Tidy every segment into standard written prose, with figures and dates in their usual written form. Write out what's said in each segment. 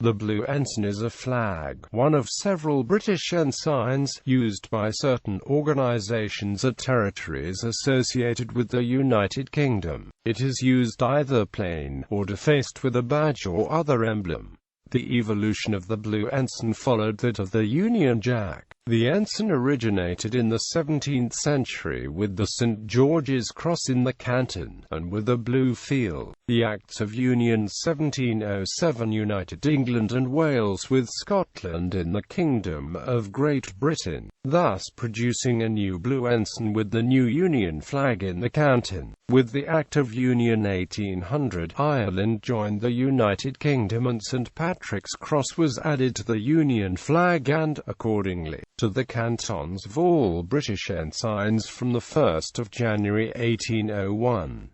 The Blue Ensign is a flag, one of several British ensigns, used by certain organisations or territories associated with the United Kingdom. It is used either plain, or defaced with a badge or other emblem. The evolution of the Blue Ensign followed that of the Union Jack. The ensign originated in the 17th century with the St. George's Cross in the canton, and with a blue field. The Acts of Union 1707 united England and Wales with Scotland in the Kingdom of Great Britain, thus producing a new blue ensign with the new Union flag in the canton. With the Act of Union 1800, Ireland joined the United Kingdom and St. Patrick's Cross was added to the Union flag and, accordingly, to the cantons of all British ensigns from the 1st of January 1801.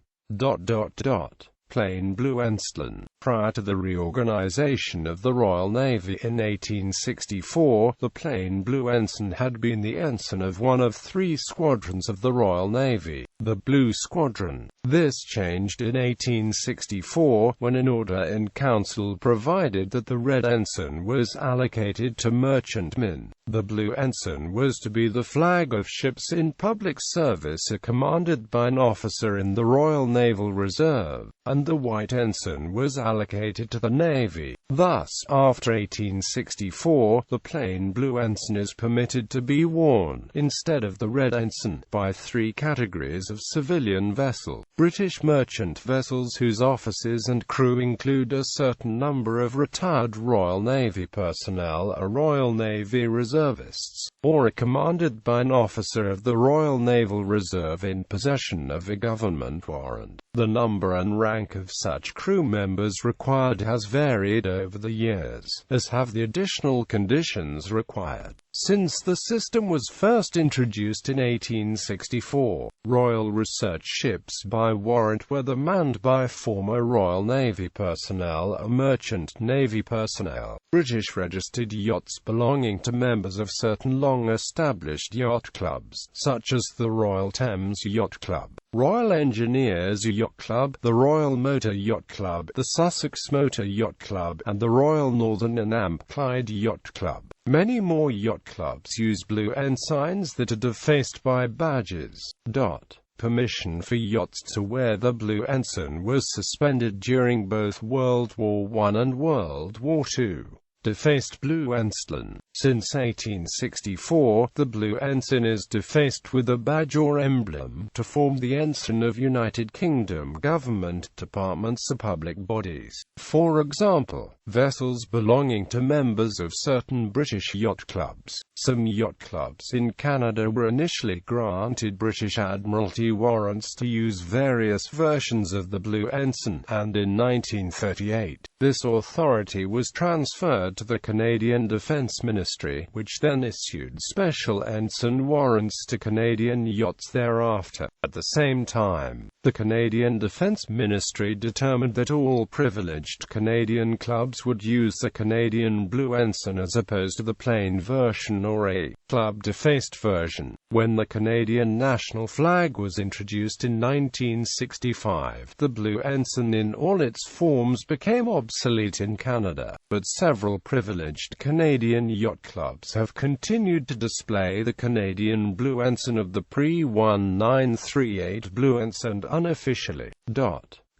Plain Blue Ensign. Prior to the reorganization of the Royal Navy in 1864, the plain Blue Ensign had been the ensign of one of 3 squadrons of the Royal Navy, the Blue Squadron. This changed in 1864, when an order in council provided that the red ensign was allocated to merchantmen. The Blue Ensign was to be the flag of ships in public service commanded by an officer in the Royal Naval Reserve, and the white ensign was allocated to the Navy. Thus, after 1864, the plain Blue Ensign is permitted to be worn, instead of the red ensign, by 3 categories of civilian vessel. British merchant vessels whose officers and crew include a certain number of retired Royal Navy personnel, a Royal Navy reservists, or are commanded by an officer of the Royal Naval Reserve in possession of a government warrant. The number and rank of such crew members required has varied over the years, as have the additional conditions required. Since the system was first introduced in 1864, Royal Research ships by warrant, whether manned by former Royal Navy personnel or merchant Navy personnel, British registered yachts belonging to members of certain long-established yacht clubs, such as the Royal Thames Yacht Club, Royal Engineers Yacht Club, the Royal Motor Yacht Club, the Sussex Motor Yacht Club, and the Royal Northern and Amp Clyde Yacht Club. Many more yacht clubs use blue ensigns that are defaced by badges. Permission for yachts to wear the Blue Ensign was suspended during both World War I and World War II. Defaced Blue Ensign. Since 1864, the Blue Ensign is defaced with a badge or emblem, to form the ensign of United Kingdom government departments or public bodies. For example, vessels belonging to members of certain British yacht clubs. Some yacht clubs in Canada were initially granted British Admiralty warrants to use various versions of the Blue Ensign, and in 1938, this authority was transferred to the Canadian Defence Ministry, which then issued special ensign warrants to Canadian yachts thereafter. At the same time, the Canadian Defence Ministry determined that all privileged Canadian clubs would use the Canadian Blue Ensign as opposed to the plain version or a club defaced version. When the Canadian national flag was introduced in 1965, the Blue Ensign in all its forms became obsolete in Canada, but several privileged Canadian yacht clubs have continued to display the Canadian Blue Ensign of the pre-1938 Blue Ensign unofficially.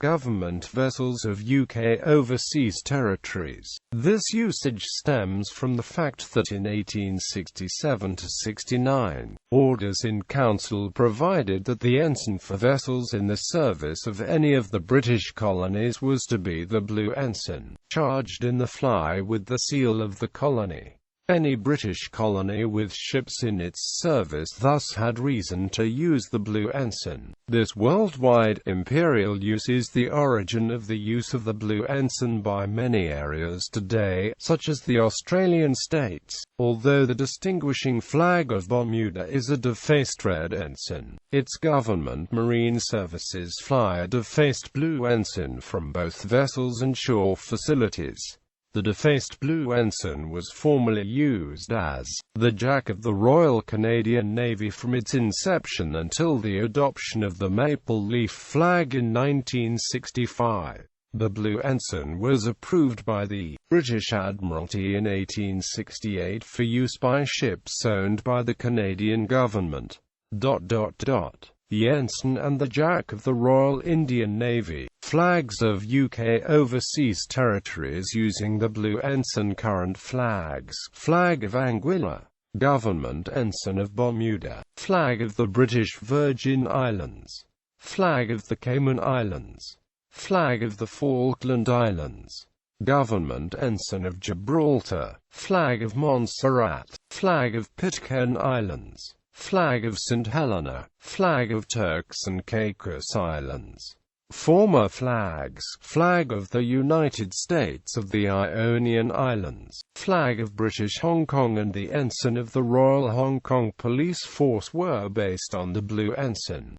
Government vessels of UK overseas territories. This usage stems from the fact that in 1867–69, orders in council provided that the ensign for vessels in the service of any of the British colonies was to be the Blue Ensign, charged in the fly with the seal of the colony. Any British colony with ships in its service thus had reason to use the Blue Ensign. This worldwide imperial use is the origin of the use of the Blue Ensign by many areas today, such as the Australian states. Although the distinguishing flag of Bermuda is a defaced red ensign, its government marine services fly a defaced Blue Ensign from both vessels and shore facilities. The defaced Blue Ensign was formerly used as the Jack of the Royal Canadian Navy from its inception until the adoption of the maple leaf flag in 1965. The Blue Ensign was approved by the British Admiralty in 1868 for use by ships owned by the Canadian government. The Ensign and the Jack of the Royal Indian Navy, flags of UK overseas territories using the Blue Ensign. Current flags: Flag of Anguilla, Government Ensign of Bermuda, Flag of the British Virgin Islands, Flag of the Cayman Islands, Flag of the Falkland Islands, Government Ensign of Gibraltar, Flag of Montserrat, Flag of Pitcairn Islands, Flag of St. Helena, Flag of Turks and Caicos Islands. Former flags: Flag of the United States of the Ionian Islands, Flag of British Hong Kong, and the Ensign of the Royal Hong Kong Police Force were based on the Blue Ensign.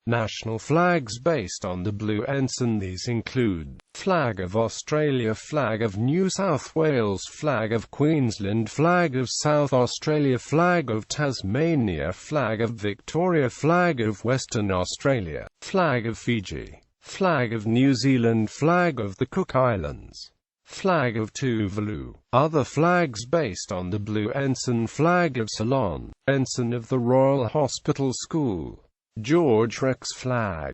National flags based on the Blue Ensign. These include Flag of Australia, Flag of New South Wales, Flag of Queensland, Flag of South Australia, Flag of Tasmania, Flag of Victoria, Flag of Western Australia, Flag of Fiji, Flag of New Zealand, Flag of the Cook Islands, Flag of Tuvalu. Other flags based on the Blue Ensign: Flag of Ceylon, Ensign of the Royal Hospital School, George Rex Flag.